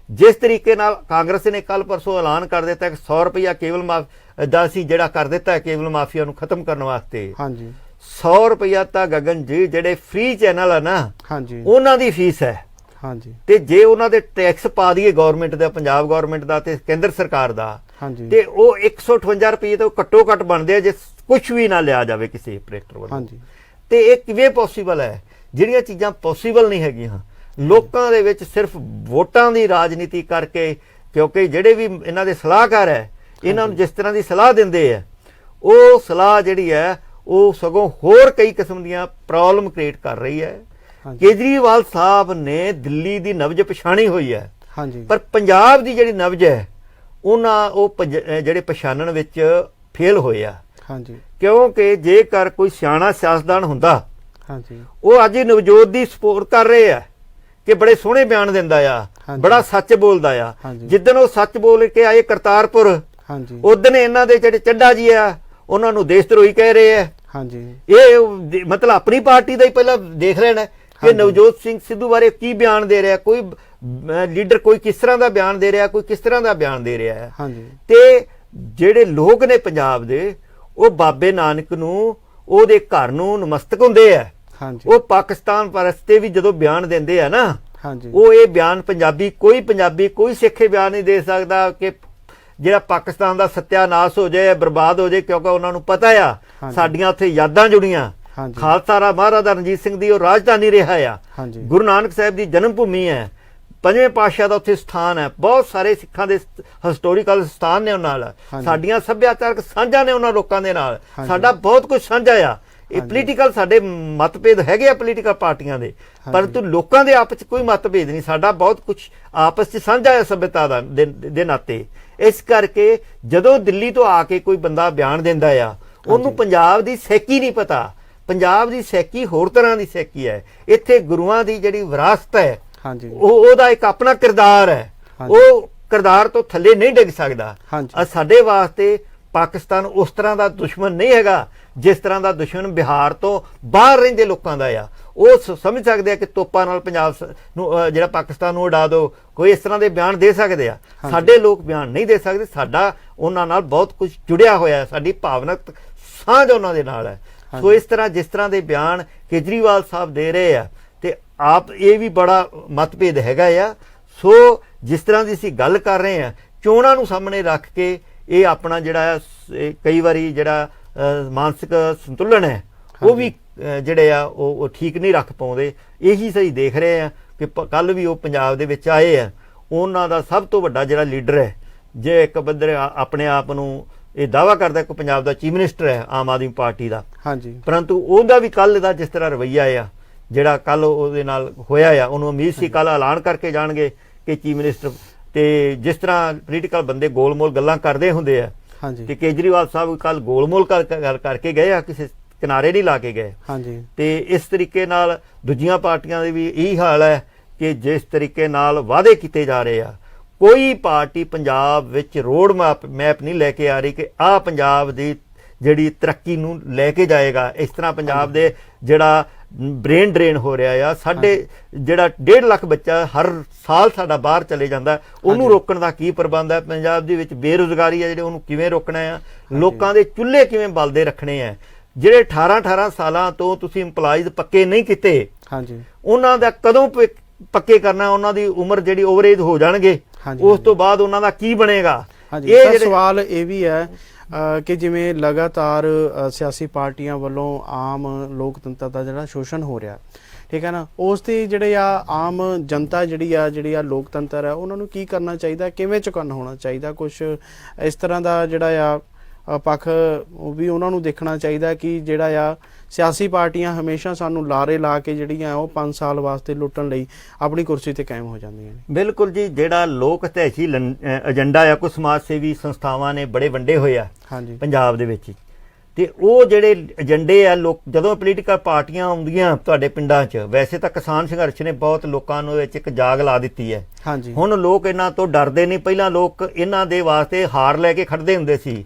ਜਿਸ ਤਰੀਕੇ ਨਾਲ ਕਾਂਗਰਸ ਨੇ ਕੱਲ ਪਰਸੋਂ ਐਲਾਨ ਕਰ ਦਿੱਤਾ ਕਿ 100 ਰੁਪਇਆ ਕੇਬਲ ਦਾ ਸੀ ਜਿਹੜਾ ਕਰ ਦਿੱਤਾ ਹੈ ਕੇਬਲ ਮਾਫੀਆ ਨੂੰ ਖਤਮ ਕਰਨ ਵਾਸਤੇ। 100 ਰੁਪਇਆ ਤਾਂ ਗਗਨ ਜੀ ਜਿਹੜੇ ਫ੍ਰੀ ਚੈਨਲ ਆ ਨਾ, ਉਹਨਾਂ ਦੀ ਫੀਸ ਹੈ। ਤੇ ਜੇ ਉਹਨਾਂ ਦੇ ਟੈਕਸ ਪਾ ਦਈਏ ਗਵਰਨਮੈਂਟ ਦਾ, ਪੰਜਾਬ ਗਵਰਨਮੈਂਟ ਦਾ ਤੇ ਕੇਂਦਰ ਸਰਕਾਰ ਦਾ, ਤੇ ਉਹ 158 ਰੁਪਏ ਤੋਂ ਘੱਟੋ ਘੱਟ ਬਣਦੇ ਆ ਜੇ ਕੁਝ ਵੀ ਨਾ ਲਿਆ ਜਾਵੇ ਕਿਸੇ ਆਪਰੇਟਰ ਵੱਲੋਂ। ਤੇ ਇਹ ਕਿਵੇਂ ਪੋਸੀਬਲ ਹੈ? ਜਿਹੜੀਆਂ ਚੀਜ਼ਾਂ ਪੋਸੀਬਲ ਨਹੀਂ ਹੈਗੀਆਂ, ਲੋਕਾਂ ਦੇ ਵਿੱਚ ਸਿਰਫ ਵੋਟਾਂ ਦੀ ਰਾਜਨੀਤੀ ਕਰਕੇ, ਕਿਉਂਕਿ ਜਿਹੜੇ ਵੀ ਇਹਨਾਂ ਦੇ ਸਲਾਹਕਾਰ ਹੈ, ਇਹਨਾਂ ਨੂੰ ਜਿਸ ਤਰ੍ਹਾਂ ਦੀ ਸਲਾਹ ਦਿੰਦੇ ਆ, ਉਹ ਸਲਾਹ ਜਿਹੜੀ ਹੈ ਉਹ ਸਗੋਂ ਹੋਰ ਕਈ ਕਿਸਮ ਦੀਆਂ ਪ੍ਰੋਬਲਮ ਕ੍ਰੀਏਟ ਕਰ ਰਹੀ ਹੈ। ਕੇਜਰੀਵਾਲ ਸਾਹਿਬ ਨੇ ਦਿੱਲੀ ਦੀ ਨਬਜ ਪਛਾਣੀ ਹੋਈ ਹੈ, ਪਰ ਪੰਜਾਬ ਦੀ ਜਿਹੜੀ ਨਬਜ ਹੈ ਉਹ ਜਿਹੜੇ ਪਛਾਣਨ ਵਿੱਚ ਫੇਲ ਹੋਏ ਆ। ਕਿਉਂਕਿ ਜੇਕਰ ਕੋਈ ਸਿਆਣਾ ਸਿਆਸਤਦਾਨ ਹੁੰਦਾ ਹਾਂਜੀ ਉਹ ਅੱਜ ਹੀ ਨਵਜੋਤ ਦੀ ਸਪੋਰਟ ਕਰ ਰਹੇ ਆ ਕਿ ਬੜੇ ਸੋਹਣੇ ਬਿਆਨ ਦਿੰਦਾ ਆ, ਬੜਾ ਸੱਚ ਬੋਲਦਾ ਆ। ਜਿੱਦਣ ਉਹ ਸੱਚ ਬੋਲ ਕੇ ਆਏ ਕਰਤਾਰਪੁਰ, ਉਦਣ ਇਹਨਾਂ ਦੇ ਜਿਹੜੇ ਚੱਡਾ ਜੀ ਆ ਉਹਨਾਂ ਨੂੰ ਦੇਸ਼ ਧਰੋਹੀ ਕਹਿ ਰਹੇ ਆ। ਇਹ ਮਤਲਬ ਆਪਣੀ ਪਾਰਟੀ ਦਾ ਹੀ ਪਹਿਲਾਂ ਦੇਖ ਲੈਣਾ ਕਿ ਨਵਜੋਤ ਸਿੰਘ ਸਿੱਧੂ ਬਾਰੇ ਕੀ ਬਿਆਨ ਦੇ ਰਿਹਾ, ਕੋਈ ਲੀਡਰ ਕੋਈ ਕਿਸ ਤਰ੍ਹਾਂ ਦਾ ਬਿਆਨ ਦੇ ਰਿਹਾ, ਕੋਈ ਕਿਸ ਤਰ੍ਹਾਂ ਦਾ ਬਿਆਨ ਦੇ ਰਿਹਾ ਹੈ। ਤੇ ਜਿਹੜੇ ਲੋਕ ਨੇ ਪੰਜਾਬ ਦੇ, ਉਹ ਬਾਬੇ ਨਾਨਕ ਨੂੰ, ਉਹਦੇ ਘਰ ਨੂੰ ਨਮਸਤਕ ਹੁੰਦੇ ਆ। ਉਹ ਪਾਕਿਸਤਾਨ ਪਰਸਤੇ ਵੀ ਜਦੋਂ ਬਿਆਨ ਦਿੰਦੇ ਆ ਨਾ, ਉਹ ਇਹ ਬਿਆਨ ਪੰਜਾਬੀ ਕੋਈ ਸਿੱਖ ਬਿਆਨ ਨਹੀਂ ਦੇ ਸਕਦਾ ਕਿ ਜਿਹੜਾ ਪਾਕਿਸਤਾਨ ਦਾ ਸੱਤਿਆਨਾਸ਼ ਹੋ ਜਾਏ, ਬਰਬਾਦ ਹੋ ਜਾਏ, ਕਿਉਂਕਿ ਉਹਨਾਂ ਨੂੰ ਪਤਾ ਆ ਸਾਡੀਆਂ ਉੱਥੇ ਯਾਦਾਂ ਜੁੜੀਆਂ। ਖਾਲਸਾ ਰਾਜ ਮਹਾਰਾਜਾ ਰਣਜੀਤ ਸਿੰਘ ਦੀ ਉਹ ਰਾਜਧਾਨੀ ਰਿਹਾ ਆ, ਗੁਰੂ ਨਾਨਕ ਸਾਹਿਬ ਦੀ ਜਨਮ ਭੂਮੀ ਹੈ, ਪੰਜਵੇਂ ਪਾਤਸ਼ਾਹ ਦਾ ਉੱਥੇ ਸਥਾਨ ਹੈ, ਬਹੁਤ ਸਾਰੇ ਸਿੱਖਾਂ ਦੇ ਹਿਸਟੋਰੀਕਲ ਸਥਾਨ ਨੇ ਉਹਨਾਂ ਨਾਲ, ਸਾਡੀਆਂ ਸੱਭਿਆਚਾਰਕ ਸਾਂਝਾਂ ਨੇ ਉਹਨਾਂ ਲੋਕਾਂ ਦੇ ਨਾਲ, ਸਾਡਾ ਬਹੁਤ ਕੁਝ ਸਾਂਝਾ ਆ। ਇਹ ਪੋਲੀਟੀਕਲ ਸਾਡੇ ਮਤਭੇਦ ਹੈਗੇ ਆ ਪੋਲੀਟੀਕਲ ਪਾਰਟੀਆਂ ਦੇ, ਪਰੰਤੂ ਲੋਕਾਂ ਦੇ ਆਪਸ 'ਚ ਕੋਈ ਮਤਭੇਦ ਨਹੀਂ, ਸਾਡਾ ਬਹੁਤ ਕੁਝ ਆਪਸ 'ਚ ਸਾਂਝਾ ਹੈ ਸੱਭਿਅਤਾ ਦਾ ਦੇ ਨਾਤੇ। ਇਸ ਕਰਕੇ ਜਦੋਂ ਦਿੱਲੀ ਤੋਂ ਆ ਕੇ ਕੋਈ ਬੰਦਾ ਬਿਆਨ ਦਿੰਦਾ ਆ, ਉਹਨੂੰ ਪੰਜਾਬ ਦੀ ਸੈਕੀ ਨਹੀਂ ਪਤਾ। ਪੰਜਾਬ ਦੀ ਸੈਕੀ ਹੋਰ ਤਰ੍ਹਾਂ ਦੀ ਸੈਕੀ ਹੈ। ਇੱਥੇ ਗੁਰੂਆਂ ਦੀ ਜਿਹੜੀ ਵਿਰਾਸਤ ਹੈ, ਉਹਦਾ ਇੱਕ ਆਪਣਾ ਕਿਰਦਾਰ ਹੈ, ਉਹ ਕਿਰਦਾਰ ਤੋਂ ਥੱਲੇ ਨਹੀਂ ਡਿੱਗ ਸਕਦਾ। ਸਾਡੇ ਵਾਸਤੇ ਪਾਕਿਸਤਾਨ ਉਸ ਤਰ੍ਹਾਂ ਦਾ ਦੁਸ਼ਮਣ ਨਹੀਂ ਹੈਗਾ ਜਿਸ ਤਰ੍ਹਾਂ ਦਾ ਦੁਸ਼ਮਣ ਬਿਹਾਰ ਤੋਂ ਬਾਹਰ ਰਹਿੰਦੇ ਲੋਕਾਂ ਦਾ ਆ। ਉਹ ਸਮਝ ਸਕਦੇ ਆ ਕਿ ਤੋਪਾਂ ਨਾਲ ਪੰਜਾਬ ਨੂੰ, ਜਿਹੜਾ ਪਾਕਿਸਤਾਨ ਨੂੰ ਉਡਾ ਦਿਓ, ਕੋਈ ਇਸ ਤਰ੍ਹਾਂ ਦੇ ਬਿਆਨ ਦੇ ਸਕਦੇ ਆ। ਸਾਡੇ ਲੋਕ ਬਿਆਨ ਨਹੀਂ ਦੇ ਸਕਦੇ। ਸਾਡਾ ਉਹਨਾਂ ਨਾਲ ਬਹੁਤ ਕੁਝ ਜੁੜਿਆ ਹੋਇਆ, ਸਾਡੀ ਭਾਵਨਾਤਮਕ ਸਾਂਝ ਉਹਨਾਂ ਦੇ ਨਾਲ ਹੈ। ਸੋ ਇਸ ਤਰ੍ਹਾਂ ਜਿਸ ਤਰ੍ਹਾਂ ਦੇ ਬਿਆਨ ਕੇਜਰੀਵਾਲ ਸਾਹਿਬ ਦੇ ਰਹੇ ਆ, ਤੇ ਆਪ ਇਹ ਵੀ ਬੜਾ ਮਤਭੇਦ ਹੈਗਾ ਆ। ਸੋ ਜਿਸ ਤਰ੍ਹਾਂ ਦੀ ਅਸੀਂ ਗੱਲ ਕਰ ਰਹੇ ਆ, ਚੋਣਾਂ ਨੂੰ ਸਾਹਮਣੇ ਰੱਖ ਕੇ ਇਹ ਆਪਣਾ ਜਿਹੜਾ ਕਈ ਵਾਰੀ ਜਿਹੜਾ ਮਾਨਸਿਕ ਸੰਤੁਲਨ ਹੈ, ਉਹ ਵੀ ਜਿਹੜੇ ਆ ਉਹ ਠੀਕ ਨਹੀਂ ਰੱਖ ਪਾਉਂਦੇ। ਇਹੀ ਸਹੀ ਦੇਖ ਰਹੇ ਆ ਕਿ ਕੱਲ ਵੀ ਉਹ ਪੰਜਾਬ ਦੇ ਵਿੱਚ ਆਏ ਆ, ਉਹਨਾਂ ਦਾ ਸਭ ਤੋਂ ਵੱਡਾ ਜਿਹੜਾ ਲੀਡਰ ਹੈ, ਜੇ ਇੱਕ ਬੰਦੇ ਆਪਣੇ ਆਪ ਨੂੰ ਇਹ ਦਾਅਵਾ ਕਰਦਾ ਕਿ ਪੰਜਾਬ ਦਾ ਚੀਫ ਮਿਨਿਸਟਰ ਹੈ ਆਮ ਆਦਮੀ ਪਾਰਟੀ ਦਾ, ਪਰੰਤੂ ਉਹਦਾ ਵੀ ਕੱਲ ਦਾ ਜਿਸ ਤਰ੍ਹਾਂ ਰਵੱਈਆ ਆ, ਜਿਹੜਾ ਕੱਲ ਉਹਦੇ ਨਾਲ ਹੋਇਆ ਆ, ਉਹਨੂੰ ਉਮੀਦ ਸੀ ਕੱਲ ਐਲਾਨ ਕਰਕੇ ਜਾਣਗੇ ਕਿ ਚੀਫ ਮਿਨਿਸਟਰ। ਤੇ ਜਿਸ ਤਰ੍ਹਾਂ ਪੋਲੀਟੀਕਲ ਬੰਦੇ ਗੋਲਮੋਲ ਗੱਲਾਂ ਕਰਦੇ ਹੁੰਦੇ ਆ, ਤੇ ਕੇਜਰੀਵਾਲ ਸਾਹਿਬ ਕੱਲ ਗੋਲਮੋਲ ਕਰਕੇ ਗਏ ਆ, ਕਿਸੇ ਕਿਨਾਰੇ ਨਹੀਂ ਲਾ ਕੇ ਗਏ। ਤੇ ਇਸ ਤਰੀਕੇ ਨਾਲ ਦੂਜੀਆਂ ਪਾਰਟੀਆਂ ਦੇ ਵੀ ਇਹੀ ਹਾਲ ਹੈ ਕਿ ਜਿਸ ਤਰੀਕੇ ਨਾਲ ਵਾਅਦੇ ਕੀਤੇ ਜਾ ਰਹੇ ਆ, ਕੋਈ ਪਾਰਟੀ ਪੰਜਾਬ ਵਿੱਚ ਰੋਡ ਮੈਪ ਨਹੀਂ ਲੈ ਕੇ ਆ ਰਹੀ ਕਿ ਆਹ ਪੰਜਾਬ ਦੀ ਜਿਹੜੀ ਤਰੱਕੀ ਨੂੰ ਲੈ ਕੇ ਜਾਏਗਾ। ਇਸ ਤਰ੍ਹਾਂ ਪੰਜਾਬ ਦੇ ਜਿਹੜਾ ਬ੍ਰੇਨ ਡਰੇਨ ਹੋ ਰਿਹਾ ਆ, ਸਾਡੇ ਜਿਹੜਾ 1.5 ਲੱਖ ਬੱਚਾ ਹਰ ਸਾਲ ਸਾਡਾ ਬਾਹਰ ਚਲੇ ਜਾਂਦਾ, ਉਹਨੂੰ ਰੋਕਣ ਦਾ ਕੀ ਪ੍ਰਬੰਧ ਹੈ? ਪੰਜਾਬ ਦੇ ਵਿੱਚ ਬੇਰੁਜ਼ਗਾਰੀ ਹੈ ਜਿਹੜੀ, ਉਹਨੂੰ ਕਿਵੇਂ ਰੋਕਣਾ ਆ? ਲੋਕਾਂ ਦੇ ਚੁੱਲ੍ਹੇ ਕਿਵੇਂ ਬਲਦੇ ਰੱਖਣੇ ਆ? ਜਿਹੜੇ 18 ਸਾਲਾਂ ਤੋਂ ਤੁਸੀਂ ਇੰਪਲਾਈਜ਼ ਪੱਕੇ ਨਹੀਂ ਕੀਤੇ, ਉਹਨਾਂ ਦਾ ਕਦੋਂ ਪੱਕੇ ਕਰਨਾ? ਉਹਨਾਂ ਦੀ ਉਮਰ ਜਿਹੜੀ ਓਵਰਏਜ ਹੋ ਜਾਣਗੇ, ਉਸ ਤੋਂ ਬਾਅਦ ਉਹਨਾਂ ਦਾ ਕੀ ਬਣੇਗਾ? ਇਹ ਸਵਾਲ ਇਹ ਵੀ ਹੈ ਕਿ ਜਿਵੇਂ ਲਗਾਤਾਰ ਸਿਆਸੀ ਪਾਰਟੀਆਂ ਵੱਲੋਂ ਆਮ ਲੋਕਤੰਤਰ ਦਾ ਜਿਹੜਾ ਸ਼ੋਸ਼ਣ ਹੋ ਰਿਹਾ, ਠੀਕ ਹੈ ਨਾ, ਉਸ ਤੇ ਜਿਹੜੇ ਆ ਆਮ ਜਨਤਾ ਜਿਹੜੀ ਆ ਲੋਕਤੰਤਰ ਹੈ, ਉਹਨਾਂ ਨੂੰ ਕੀ ਕਰਨਾ ਚਾਹੀਦਾ, ਕਿਵੇਂ ਚੁਕੰਨ ਹੋਣਾ ਚਾਹੀਦਾ? ਕੁਛ ਇਸ ਤਰ੍ਹਾਂ ਦਾ ਜਿਹੜਾ ਆ ਪੱਖ ਉਹ ਵੀ ਉਹਨਾਂ ਨੂੰ ਦੇਖਣਾ ਚਾਹੀਦਾ ਕਿ ਜਿਹੜਾ ਆ ਸਿਆਸੀ ਪਾਰਟੀਆਂ ਹਮੇਸ਼ਾ ਸਾਨੂੰ ਲਾਰੇ ਲਾ ਕੇ ਜਿਹੜੀਆਂ ਉਹ 5 ਸਾਲ ਵਾਸਤੇ ਲੁੱਟਣ ਲਈ ਆਪਣੀ ਕੁਰਸੀ ਤੇ ਕਾਇਮ ਹੋ ਜਾਂਦੀਆਂ ਨੇ। ਬਿਲਕੁਲ ਜੀ, ਜਿਹੜਾ ਲੋਕ ਹਿਤੈਸ਼ੀ ਏਜੰਡਾ ਆ, ਕੁਝ ਸਮਾਜ ਸੇਵੀ ਸੰਸਥਾਵਾਂ ਨੇ ਬੜੇ ਵੰਡੇ ਹੋਏ ਆ ਪੰਜਾਬ ਦੇ ਵਿੱਚ, ਤੇ ਉਹ ਜਿਹੜੇ ਏਜੰਡੇ ਆ, ਲੋਕ ਜਦੋਂ ਪੋਲੀਟੀਕਲ ਪਾਰਟੀਆਂ ਆਉਂਦੀਆਂ ਤੁਹਾਡੇ ਪਿੰਡਾਂ 'ਚ, ਵੈਸੇ ਤਾਂ ਕਿਸਾਨ ਸੰਘਰਸ਼ ਨੇ ਬਹੁਤ ਲੋਕਾਂ ਨੂੰ ਵਿੱਚ ਇੱਕ ਜਾਗ ਲਾ ਦਿੱਤੀ ਹੈ। ਹੁਣ ਲੋਕ ਇਹਨਾਂ ਤੋਂ ਡਰਦੇ ਨਹੀਂ। ਪਹਿਲਾਂ ਲੋਕ ਇਹਨਾਂ ਦੇ ਵਾਸਤੇ ਹਾਰ ਲੈ ਕੇ ਖੜਦੇ ਹੁੰਦੇ ਸੀ।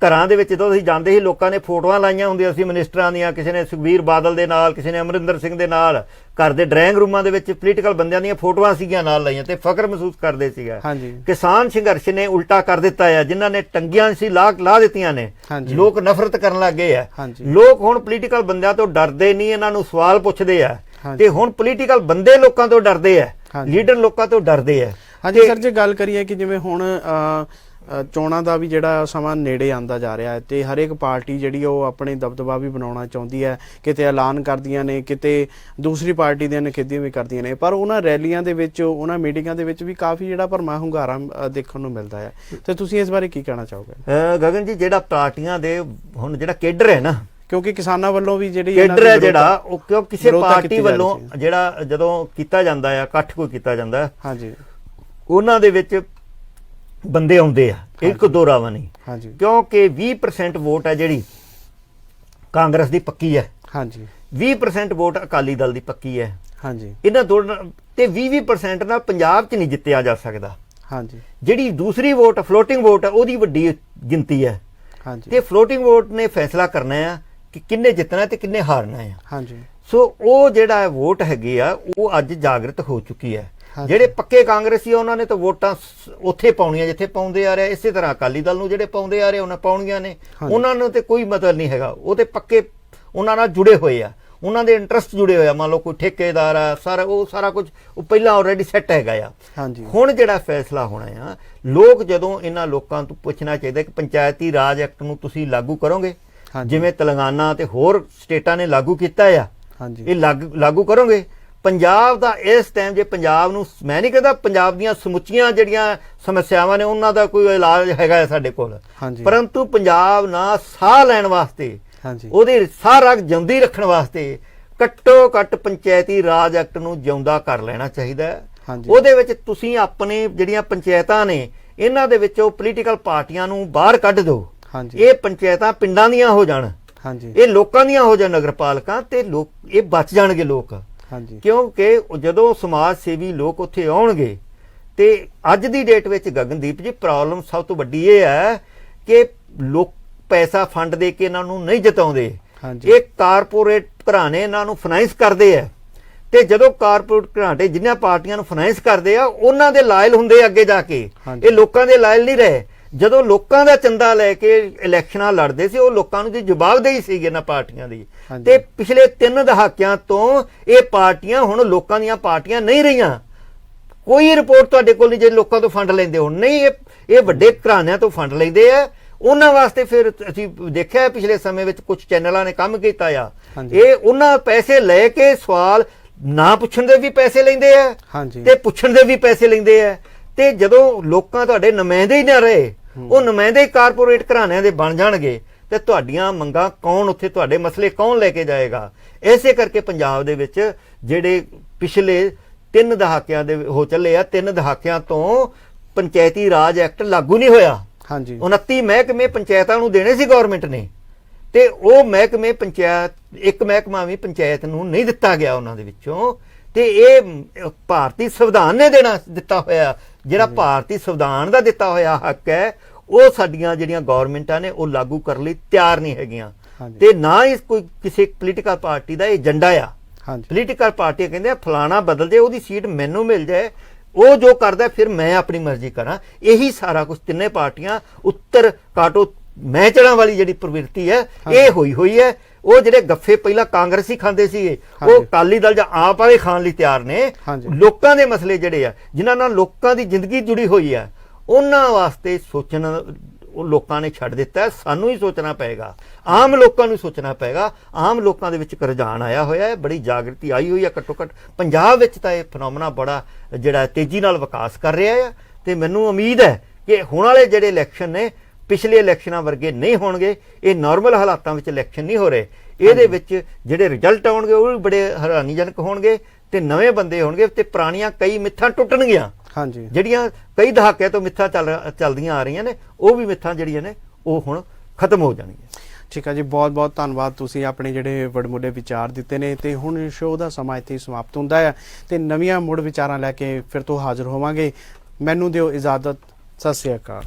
ਘਰਾਂ ਦੇ ਵਿੱਚ ਜਦੋਂ ਅਸੀਂ ਜਾਂਦੇ ਸੀ, ਲੋਕਾਂ ਨੇ ਫੋਟੋਆਂ ਲਾਈਆਂ ਹੁੰਦੀਆਂ ਸੀ ਮਿਨਿਸਟਰਾਂ ਦੀਆਂ, ਕਿਸੇ ਨੇ ਸੁਖਬੀਰ ਬਾਦਲ ਦੇ ਨਾਲ, ਕਿਸੇ ਨੇ ਅਮਰਿੰਦਰ ਸਿੰਘ ਦੇ ਨਾਲ। ਘਰ ਦੇ ਡਰਾਇੰਗ ਰੂਮਾਂ ਦੇ ਵਿੱਚ ਪੋਲੀਟੀਕਲ ਬੰਦਿਆਂ ਦੀਆਂ ਫੋਟੋਆਂ ਸੀਗੀਆਂ ਨਾਲ ਲਾਈਆਂ, ਤੇ ਫਖਰ ਮਹਿਸੂਸ ਕਰਦੇ ਸੀਗਾ। ਕਿਸਾਨ ਸੰਘਰਸ਼ ਨੇ ਉਲਟਾ ਕਰ ਦਿੱਤਾ ਆ, ਜਿਨ੍ਹਾਂ ਨੇ ਟੰਗੀਆਂ ਸੀ ਲਾ ਦਿੱਤੀਆਂ ਨੇ, ਲੋਕ ਨਫ਼ਰਤ ਕਰਨ ਲੱਗ ਗਏ ਆ। ਲੋਕ ਹੁਣ ਪੋਲੀਟੀਕਲ ਬੰਦਿਆਂ ਤੋਂ ਡਰਦੇ ਨਹੀਂ, ਇਹਨਾਂ ਨੂੰ ਸਵਾਲ ਪੁੱਛਦੇ ਆ। ਤੇ ਹੁਣ ਪੋਲੀਟੀਕਲ ਬੰਦੇ ਲੋਕਾਂ ਤੋਂ ਡਰਦੇ ਆ, ਲੀਡਰ ਲੋਕਾਂ ਤੋਂ ਡਰਦੇ ਆ। ਹਾਂਜੀ ਸਰ, ਜੇ ਗੱਲ ਕਰੀਏ ਕਿ ਜਿਵੇਂ ਹੁਣ ਚੋਣਾਂ ਦਾ ਵੀ ਜਿਹੜਾ ਸਮਾਂ ਨੇੜੇ ਆਉਂਦਾ ਜਾ ਰਿਹਾ ਹੈ, ਤੇ ਹਰੇਕ ਪਾਰਟੀ ਜਿਹੜੀ ਉਹ ਆਪਣੇ ਦਬਦਬਾ ਵੀ ਬਣਾਉਣਾ ਚਾਹੁੰਦੀ ਹੈ, ਕਿਤੇ ਐਲਾਨ ਕਰਦੀਆਂ ਨੇ, ਕਿਤੇ ਦੂਸਰੀ ਪਾਰਟੀ ਦੀਆਂ ਨਿਖੇਧੀਆਂ ਵੀ ਕਰਦੀਆਂ ਨੇ, ਪਰ ਉਹਨਾਂ ਰੈਲੀਆਂ ਦੇ ਵਿੱਚ, ਉਹਨਾਂ ਮੀਟਿੰਗਾਂ ਦੇ ਵਿੱਚ ਵੀ ਕਾਫੀ ਜਿਹੜਾ ਭਰਮਾ ਹੁੰਗਾਰਾ ਦੇਖਣ ਨੂੰ ਮਿਲਦਾ ਹੈ। ਤੇ ਤੁਸੀਂ ਇਸ ਬਾਰੇ ਕੀ ਕਹਿਣਾ ਚਾਹੋਗੇ? ਗਗਨ ਜੀ, ਜਿਹੜਾ ਪਾਰਟੀਆਂ ਦੇ ਹੁਣ ਜਿਹੜਾ ਕੇਡਰ ਹੈ ਨਾ, ਕਿਉਂਕਿ ਕਿਸਾਨਾਂ ਵੱਲੋਂ ਵੀ ਜਿਹੜੀ ਕੇਡਰ ਹੈ ਜਿਹੜਾ, ਉਹ ਕਿਉਂ ਕਿਸੇ ਪਾਰਟੀ ਵੱਲੋਂ ਜਿਹੜਾ ਜਦੋਂ ਕੀਤਾ ਜਾਂਦਾ ਆ, ਇਕੱਠ ਕੋਈ ਕੀਤਾ ਜਾਂਦਾ, ਉਹਨਾਂ ਦੇ ਵਿੱਚ ਬੰਦੇ ਆਉਂਦੇ ਆ, ਇੱਕ ਦੋ ਰਾਵਾਂ ਨਹੀਂ, ਕਿਉਂਕਿ 20% ਵੋਟ ਹੈ ਜਿਹੜੀ ਕਾਂਗਰਸ ਦੀ ਪੱਕੀ ਹੈ। 20% ਵੋਟ ਅਕਾਲੀ ਦਲ ਦੀ ਪੱਕੀ ਹੈ। ਹਾਂਜੀ ਇਹਨਾਂ ਦੋਨਾਂ ਤੇ 20% ਨਾਲ ਪੰਜਾਬ 'ਚ ਨਹੀਂ ਜਿੱਤਿਆ ਜਾ ਸਕਦਾ। ਹਾਂਜੀ ਜਿਹੜੀ ਦੂਸਰੀ ਵੋਟ ਫਲੋਟਿੰਗ ਵੋਟ ਹੈ ਉਹਦੀ ਵੱਡੀ ਗਿਣਤੀ ਹੈ ਹਾਂਜੀ ਤੇ ਫਲੋਟਿੰਗ ਵੋਟ ਨੇ ਫੈਸਲਾ ਕਰਨਾ ਆ ਕਿ ਕਿੰਨੇ ਜਿੱਤਣਾ ਤੇ ਕਿੰਨੇ ਹਾਰਨਾ ਆ। ਹਾਂਜੀ ਸੋ ਉਹ ਜਿਹੜਾ ਵੋਟ ਹੈਗੀ ਆ ਉਹ ਅੱਜ ਜਾਗਰਤ ਹੋ ਚੁੱਕੀ ਹੈ। ਹਾਂਜੀ। ਜਿਹੜੇ ਪੱਕੇ ਕਾਂਗਰਸੀ ਆ ਉਹਨਾਂ ਨੇ ਤਾਂ ਵੋਟਾਂ ਉੱਥੇ ਪਾਉਣੀਆਂ ਜਿੱਥੇ ਪਾਉਂਦੇ ਆ ਰਹੇ। ਇਸੇ ਤਰ੍ਹਾਂ ਅਕਾਲੀ ਦਲ ਨੂੰ ਜਿਹੜੇ ਪਾਉਂਦੇ ਆ ਰਹੇ ਉਹਨਾਂ ਪਾਉਣੀਆਂ ਨੇ। ਹਾਂਜੀ। ਉਹਨਾਂ ਨੂੰ ਤੇ ਕੋਈ ਮਤਲਬ ਨਹੀਂ ਹੈਗਾ, ਉਹ ਤੇ ਪੱਕੇ ਉਹਨਾਂ ਨਾਲ ਜੁੜੇ ਹੋਏ ਆ, ਉਹਨਾਂ ਦੇ ਇੰਟਰਸਟ ਜੁੜੇ ਹੋਏ ਆ। ਮੰਨ ਲਓ ਕੋਈ ਠੇਕੇਦਾਰ ਆ, ਸਾਰਾ ਕੁਝ ਉਹ ਪਹਿਲਾਂ ਆਲਰੇਡੀ ਸੈੱਟ ਹੈਗਾ ਆ। ਹਾਂਜੀ ਹੁਣ ਜਿਹੜਾ ਫੈਸਲਾ ਹੋਣਾ ਆ, ਲੋਕ ਜਦੋਂ ਇਹਨਾਂ ਲੋਕਾਂ ਤੋਂ ਪੁੱਛਣਾ ਚਾਹੀਦਾ ਕਿ ਪੰਚਾਇਤੀ ਰਾਜ ਐਕਟ ਨੂੰ ਤੁਸੀਂ ਲਾਗੂ ਕਰੋਗੇ ਹਾਂਜੀ ਜਿਵੇਂ ਤੇਲੰਗਾਨਾ ਤੇ ਹੋਰ ਸਟੇਟਾਂ ਨੇ ਲਾਗੂ ਕੀਤਾ ਆ, ਹਾਂਜੀ ਇਹ ਲਾਗੂ ਕਰੋਗੇ। ਪੰਜਾਬ ਦਾ ਇਸ ਟਾਈਮ ਜੇ ਪੰਜਾਬ ਨੂੰ, ਮੈਂ ਨਹੀਂ ਕਹਿੰਦਾ ਪੰਜਾਬ ਦੀਆਂ ਸਮੁੱਚੀਆਂ ਜਿਹੜੀਆਂ ਸਮੱਸਿਆਵਾਂ ਨੇ ਉਹਨਾਂ ਦਾ ਕੋਈ ਇਲਾਜ ਹੈਗਾ ਸਾਡੇ ਕੋਲ, ਹਾਂਜੀ ਪਰੰਤੂ ਪੰਜਾਬ ਨਾਲ ਸਾਹ ਲੈਣ ਵਾਸਤੇ, ਹਾਂਜੀ ਉਹਦੇ ਸਾਹ ਰੱਖ ਜਿਉਂਦੀ ਰੱਖਣ ਵਾਸਤੇ ਘੱਟੋ ਘੱਟ ਪੰਚਾਇਤੀ ਰਾਜ ਐਕਟ ਨੂੰ ਜਿਉਂਦਾ ਕਰ ਲੈਣਾ ਚਾਹੀਦਾ ਹੈ। ਹਾਂਜੀ ਉਹਦੇ ਵਿੱਚ ਤੁਸੀਂ ਆਪਣੇ ਜਿਹੜੀਆਂ ਪੰਚਾਇਤਾਂ ਨੇ ਇਹਨਾਂ ਦੇ ਵਿੱਚੋਂ ਪੋਲੀਟੀਕਲ ਪਾਰਟੀਆਂ ਨੂੰ ਬਾਹਰ ਕੱਢ ਦਿਓ। ਹਾਂਜੀ ਇਹ ਪੰਚਾਇਤਾਂ ਪਿੰਡਾਂ ਦੀਆਂ ਹੋ ਜਾਣ, ਹਾਂਜੀ ਇਹ ਲੋਕਾਂ ਦੀਆਂ ਹੋ ਜਾਣ, ਨਗਰਪਾਲਿਕਾਂ, ਤੇ ਲੋਕ ਇਹ ਬਚ ਜਾਣਗੇ ਲੋਕ। ਹਾਂਜੀ ਕਿਉਂਕਿ ਜਦੋਂ ਸਮਾਜ ਸੇਵੀ ਲੋਕ ਉੱਥੇ ਆਉਣਗੇ ਤੇ ਅੱਜ ਦੀ ਡੇਟ ਵਿੱਚ ਗਗਨਦੀਪ ਜੀ ਪ੍ਰੋਬਲਮ ਸਭ ਤੋਂ ਵੱਡੀ ਇਹ ਹੈ ਕਿ ਲੋਕ ਪੈਸਾ ਫੰਡ ਦੇ ਕੇ ਇਹਨਾਂ ਨੂੰ ਨਹੀਂ ਜਿਤਾਉਂਦੇ। ਹਾਂਜੀ ਇਹ ਕਾਰਪੋਰੇਟ ਘਰਾਣੇ ਇਹਨਾਂ ਨੂੰ ਫਾਈਨੈਂਸ ਕਰਦੇ ਆ ਤੇ ਜਦੋਂ ਕਾਰਪੋਰੇਟ ਘਰਾਣੇ ਜਿਨ੍ਹਾਂ ਪਾਰਟੀਆਂ ਨੂੰ ਫਾਈਨੈਂਸ ਕਰਦੇ ਆ ਉਹਨਾਂ ਦੇ ਲਾਇਲ ਹੁੰਦੇ ਅੱਗੇ ਜਾ ਕੇ, ਹਾਂਜੀ। ਇਹ ਲੋਕਾਂ ਦੇ ਲਾਇਲ ਨਹੀਂ ਰਹੇ। ਜਦੋਂ ਲੋਕਾਂ ਦਾ ਚੰਦਾ ਲੈ ਕੇ ਇਲੈਕਸ਼ਨਾਂ ਲੜਦੇ ਸੀ ਉਹ ਲੋਕਾਂ ਨੂੰ ਦੀ ਜਵਾਬਦੇਹੀ ਸੀ ਇਹਨਾਂ ਪਾਰਟੀਆਂ ਦੀ। ਹਾਂਜੀ। ਤੇ ਪਿਛਲੇ 3 ਦਹਾਕਿਆਂ ਤੋਂ ਇਹ ਪਾਰਟੀਆਂ ਹੁਣ ਲੋਕਾਂ ਦੀਆਂ ਪਾਰਟੀਆਂ ਨਹੀਂ ਰਹੀਆਂ। ਕੋਈ ਰਿਪੋਰਟ ਤੁਹਾਡੇ ਕੋਲ ਨਹੀਂ ਜੇ ਲੋਕਾਂ ਤੋਂ ਫੰਡ ਲੈਂਦੇ ਹੋਣ। ਨਹੀਂ, ਇਹ ਵੱਡੇ ਘਰਾਣਿਆਂ ਤੋਂ ਫੰਡ ਲੈਂਦੇ ਆ। ਉਹਨਾਂ ਵਾਸਤੇ ਫਿਰ ਅਸੀਂ ਦੇਖਿਆ ਪਿਛਲੇ ਸਮੇਂ ਵਿੱਚ ਕੁਝ ਚੈਨਲਾਂ ਨੇ ਕੰਮ ਕੀਤਾ ਆ। ਹਾਂਜੀ। ਇਹ ਉਹਨਾਂ ਪੈਸੇ ਲੈ ਕੇ ਸਵਾਲ ਨਾ ਪੁੱਛਣ ਦੇ ਵੀ ਪੈਸੇ ਲੈਂਦੇ ਆ ਹਾਂਜੀ ਤੇ ਪੁੱਛਣ ਦੇ ਵੀ ਪੈਸੇ ਲੈਂਦੇ ਆ। ਤੇ ਜਦੋਂ ਲੋਕਾਂ ਤੁਹਾਡੇ ਨੁਮਾਇੰਦੇ ਹੀ ਨਾ ਰਹੇ, ਉਹ ਨੁਮਾਇੰਦੇ ਕਾਰਪੋਰੇਟ ਘਰਾਣਿਆਂ ਦੇ ਬਣ ਜਾਣਗੇ ਤੇ ਤੁਹਾਡੀਆਂ ਮੰਗਾਂ ਕੌਣ, ਉੱਥੇ ਤੁਹਾਡੇ ਮਸਲੇ ਕੌਣ ਲੈ ਕੇ ਜਾਏਗਾ? ਇਸੇ ਕਰਕੇ ਪੰਜਾਬ ਦੇ ਵਿੱਚ ਜਿਹੜੇ ਪਿਛਲੇ 3 ਦਹਾਕਿਆਂ ਦੇ ਹੋ ਚੱਲੇ ਆ, 3 ਦਹਾਕਿਆਂ ਤੋਂ ਪੰਚਾਇਤੀ ਰਾਜ ਐਕਟ ਲਾਗੂ ਨਹੀਂ ਹੋਇਆ। ਹਾਂਜੀ 29 ਮਹਿਕਮੇ ਪੰਚਾਇਤਾਂ ਨੂੰ ਦੇਣੇ ਸੀ ਗਵਰਨਮੈਂਟ ਨੇ ਤੇ ਉਹ ਮਹਿਕਮੇ ਪੰਚਾਇਤ, ਇੱਕ ਮਹਿਕਮਾ ਵੀ ਪੰਚਾਇਤ ਨੂੰ ਨਹੀਂ ਦਿੱਤਾ ਗਿਆ ਉਹਨਾਂ ਦੇ ਵਿੱਚੋਂ। ਤੇ ਇਹ ਭਾਰਤੀ ਸੰਵਿਧਾਨ ਨੇ ਦਿੱਤਾ ਹੋਇਆ, ਜਿਹੜਾ ਭਾਰਤੀ ਸੰਵਿਧਾਨ ਦਾ ਦਿੱਤਾ ਹੋਇਆ ਹੱਕ ਹੈ, ਉਹ ਸਾਡੀਆਂ ਜਿਹੜੀਆਂ ਗਵਰਨਮੈਂਟਾਂ ਨੇ ਉਹ ਲਾਗੂ ਕਰਨ ਲਈ ਤਿਆਰ ਨਹੀਂ ਹੈਗੀਆਂ। ਹਾਂਜੀ। ਤੇ ਨਾ ਹੀ ਕੋਈ ਕਿਸੇ ਪੋਲੀਟੀਕਲ ਪਾਰਟੀ ਦਾ ਏਜੰਡਾ ਆ। ਹਾਂਜੀ ਪੋਲੀਟੀਕਲ ਪਾਰਟੀਆਂ ਕਹਿੰਦੇ ਆ ਫਲਾਣਾ ਬਦਲ ਜਾਏ, ਉਹਦੀ ਸੀਟ ਮੈਨੂੰ ਮਿਲ ਜਾਏ, ਉਹ ਜੋ ਕਰਦਾ ਫਿਰ ਮੈਂ ਆਪਣੀ ਮਰਜ਼ੀ ਕਰਾਂ। ਇਹੀ ਸਾਰਾ ਕੁਝ ਤਿੰਨੇ ਪਾਰਟੀਆਂ ਉੱਤਰ ਕਾਟੋ ਮੈਂ ਚੜਾਂ ਵਾਲੀ ਜਿਹੜੀ ਪ੍ਰਵਿਰਤੀ ਹੈ ਇਹ ਹੋਈ ਹੈ। ਉਹ ਜਿਹੜੇ ਗੱਫੇ ਪਹਿਲਾਂ ਕਾਂਗਰਸੀ ਖਾਂਦੇ ਸੀਗੇ ਉਹ ਅਕਾਲੀ ਦਲ ਜਾਂ ਆਪ ਵਾਲੇ ਖਾਣ ਲਈ ਤਿਆਰ ਨੇ। ਲੋਕਾਂ ਦੇ ਮਸਲੇ ਜਿਹੜੇ ਆ ਜਿਨ੍ਹਾਂ ਨਾਲ ਲੋਕਾਂ ਦੀ ਜ਼ਿੰਦਗੀ ਜੁੜੀ ਹੋਈ ਆ ਉਹਨਾਂ ਵਾਸਤੇ ਸੋਚਣਾ ਉਹ ਲੋਕਾਂ ਨੇ ਛੱਡ ਦਿੱਤਾ। ਸਾਨੂੰ ਹੀ ਸੋਚਣਾ ਪਏਗਾ, ਆਮ ਲੋਕਾਂ ਨੂੰ ਸੋਚਣਾ ਪਏਗਾ। ਆਮ ਲੋਕਾਂ ਦੇ ਵਿੱਚ ਇੱਕ ਰੁਝਾਨ ਆਇਆ ਹੋਇਆ ਹੈ, ਬੜੀ ਜਾਗਰਤੀ ਆਈ ਹੋਈ ਹੈ। ਘੱਟੋ ਘੱਟ ਪੰਜਾਬ ਵਿੱਚ ਤਾਂ ਇਹ ਫਨੋਮਨਾ ਬੜਾ ਜਿਹੜਾ ਤੇਜ਼ੀ ਨਾਲ ਵਿਕਾਸ ਕਰ ਰਿਹਾ ਹੈ ਤੇ ਮੈਨੂੰ ਉਮੀਦ ਹੈ ਕਿ ਹੁਣ ਵਾਲੇ ਜਿਹੜੇ ਇਲੈਕਸ਼ਨ ਨੇ ਪਿਛਲੇ ਇਲੈਕਸ਼ਨਾਂ ਵਰਗੇ ਨਹੀਂ ਹੋਣਗੇ। ਇਹ ਨਾਰਮਲ ਹਾਲਾਤਾਂ ਵਿੱਚ ਇਲੈਕਸ਼ਨ ਨਹੀਂ ਹੋ ਰਹੇ। ਇਹਦੇ ਵਿੱਚ ਜਿਹੜੇ ਰਿਜ਼ਲਟ ਆਉਣਗੇ ਉਹ ਵੀ ਬੜੇ ਹੈਰਾਨੀਜਨਕ ਹੋਣਗੇ ਤੇ ਨਵੇਂ ਬੰਦੇ ਹੋਣਗੇ ਤੇ ਪੁਰਾਣੀਆਂ ਕਈ ਮਿੱਥਾਂ ਟੁੱਟਣਗੀਆਂ। ਹਾਂਜੀ ਜਿਹੜੀਆਂ ਕਈ ਦਹਾਕਿਆਂ ਤੋਂ ਮਿੱਥਾਂ ਚੱਲਦੀਆਂ ਆ ਰਹੀਆਂ ਨੇ ਉਹ ਵੀ ਮਿੱਥਾਂ ਜਿਹੜੀਆਂ ਨੇ ਉਹ ਹੁਣ ਖਤਮ ਹੋ ਜਾਣਗੀਆਂ। ਠੀਕ ਹੈ ਜੀ, ਬਹੁਤ ਬਹੁਤ ਧੰਨਵਾਦ। ਤੁਸੀਂ ਆਪਣੇ ਜਿਹੜੇ ਵਡਮੁੱਲੇ ਵਿਚਾਰ ਦਿੱਤੇ ਨੇ ਤੇ ਹੁਣ ਸ਼ੋਅ ਦਾ ਸਮਾਂ ਇੱਥੇ ਸਮਾਪਤ ਹੁੰਦਾ ਹੈ ਤੇ ਨਵੀਆਂ ਮੁੜ ਵਿਚਾਰਾਂ ਲੈ ਕੇ ਫਿਰ ਤੋਂ ਹਾਜ਼ਰ ਹੋਵਾਂਗੇ। ਮੈਨੂੰ ਦਿਓ ਇਜਾਜ਼ਤ। ਸਤਿ ਸ਼੍ਰੀ ਅਕਾਲ।